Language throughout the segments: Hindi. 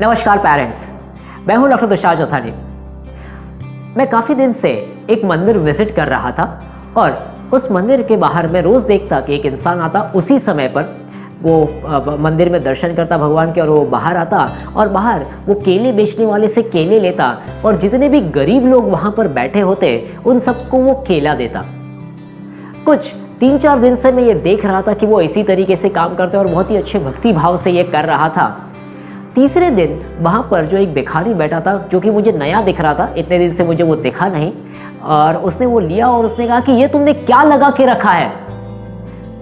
नमस्कार पेरेंट्स, मैं हूं डॉक्टर तुषार चौथानी। मैं काफ़ी दिन से एक मंदिर विजिट कर रहा था और उस मंदिर के बाहर मैं रोज़ देखता कि एक इंसान आता, उसी समय पर वो मंदिर में दर्शन करता भगवान के, और वो बाहर आता और बाहर वो केले बेचने वाले से केले लेता और जितने भी गरीब लोग वहाँ पर बैठे होते उन सबको वो केला देता। कुछ 3-4 दिन से मैं ये देख रहा था कि वो इसी तरीके से काम करते और बहुत ही अच्छे भक्ति भाव से ये कर रहा था। तीसरे दिन वहाँ पर जो एक भिखारी बैठा था, जो कि मुझे नया दिख रहा था, इतने दिन से मुझे वो दिखा नहीं, और उसने वो लिया और उसने कहा कि ये तुमने क्या लगा के रखा है।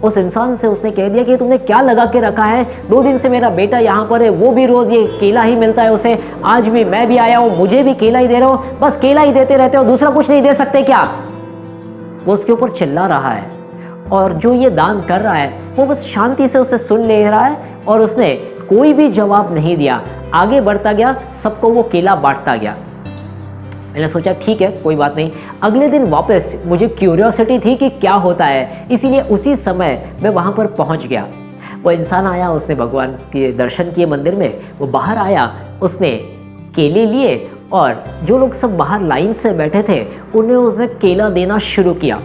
उस इंसान से उसने कह दिया कि तुमने क्या लगा के रखा है, 2 दिन से मेरा बेटा यहाँ पर है, वो भी रोज़ ये केला ही मिलता है उसे, आज भी मैं भी आया हूँ, मुझे भी केला ही दे रहे हो, बस केला ही देते रहते हो, दूसरा कुछ नहीं दे सकते क्या। वो उसके ऊपर चिल्ला रहा है और जो ये दान कर रहा है वो बस शांति से उसे सुन ले रहा है और उसने कोई भी जवाब नहीं दिया, आगे बढ़ता गया, सबको वो केला बांटता गया। मैंने सोचा ठीक है, कोई बात नहीं। अगले दिन वापस मुझे क्यूरियोसिटी थी कि क्या होता है, इसीलिए उसी समय मैं वहाँ पर पहुँच गया। वो इंसान आया, उसने भगवान के दर्शन किए मंदिर में, वो बाहर आया, उसने केले लिए और जो लोग सब बाहर लाइन से बैठे थे उन्हें उसने केला देना शुरू किया।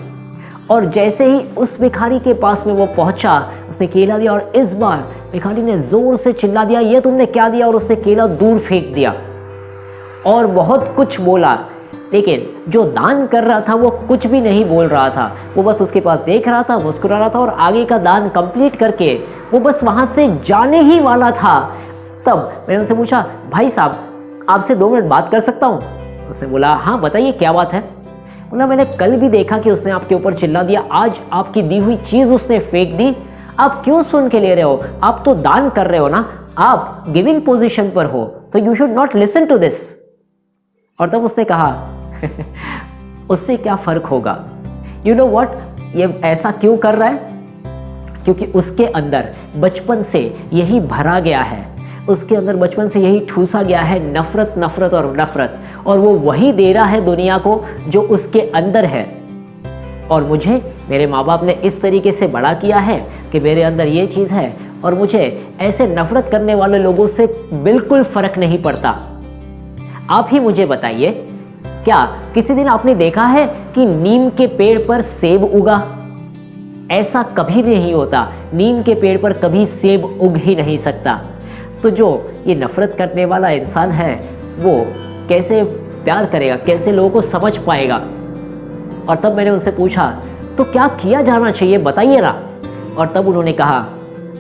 और जैसे ही उस भिखारी के पास में वो पहुंचा, उसने केला दिया और इस बार भिखारी ने जोर से चिल्ला दिया, ये तुमने क्या दिया, और उसने केला दूर फेंक दिया और बहुत कुछ बोला। लेकिन जो दान कर रहा था वो कुछ भी नहीं बोल रहा था, वो बस उसके पास देख रहा था, मुस्कुरा रहा था और आगे का दान कंप्लीट करके वो बस वहाँ से जाने ही वाला था। तब मैंने उनसे पूछा, भाई साहब आपसे 2 मिनट बात कर सकता हूँ? उसने बोला हाँ बताइए क्या बात है। बोला मैंने कल भी देखा कि उसने आपके ऊपर चिल्ला दिया, आज आपकी दी हुई चीज़ उसने फेंक दी, आप क्यों सुन के ले रहे हो, आप तो दान कर रहे हो ना, आप गिविंग पोजीशन पर हो, तो you should not listen to this. और तब उसने कहा उससे क्या फ़र्क होगा, यू नो व्हाट, ये ऐसा क्यों कर रहा है, क्योंकि उसके अंदर बचपन से यही भरा गया है, उसके अंदर बचपन से यही ठूसा गया है, नफ़रत नफ़रत और नफ़रत, और वो वही दे रहा है दुनिया को जो उसके अंदर है। और मुझे मेरे माँ बाप ने इस तरीके से बड़ा किया है कि मेरे अंदर ये चीज़ है और मुझे ऐसे नफ़रत करने वाले लोगों से बिल्कुल फ़र्क नहीं पड़ता। आप ही मुझे बताइए, क्या किसी दिन आपने देखा है कि नीम के पेड़ पर सेब उगा? ऐसा कभी भी नहीं होता, नीम के पेड़ पर कभी सेब उग ही नहीं सकता। तो जो ये नफ़रत करने वाला इंसान है वो कैसे प्यार करेगा, कैसे लोगों को समझ पाएगा। और तब मैंने उनसे पूछा तो क्या किया जाना चाहिए बताइए ना। और तब उन्होंने कहा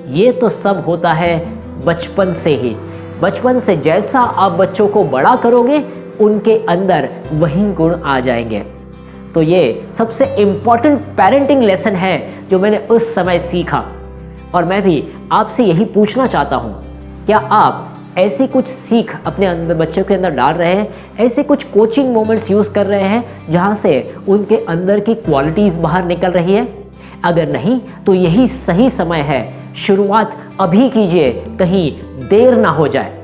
ये तो सब होता है बचपन से ही, बचपन से जैसा आप बच्चों को बड़ा करोगे उनके अंदर वही गुण आ जाएंगे। तो ये सबसे इम्पॉर्टेंट पेरेंटिंग लेसन है जो मैंने उस समय सीखा। और मैं भी आपसे यही पूछना चाहता हूँ, क्या आप ऐसी कुछ सीख अपने अंदर बच्चों के अंदर डाल रहे हैं, ऐसे कुछ कोचिंग मोमेंट्स यूज़ कर रहे हैं जहाँ से उनके अंदर की क्वालिटीज़ बाहर निकल रही है? अगर नहीं तो यही सही समय है, शुरुआत अभी कीजिए, कहीं देर ना हो जाए।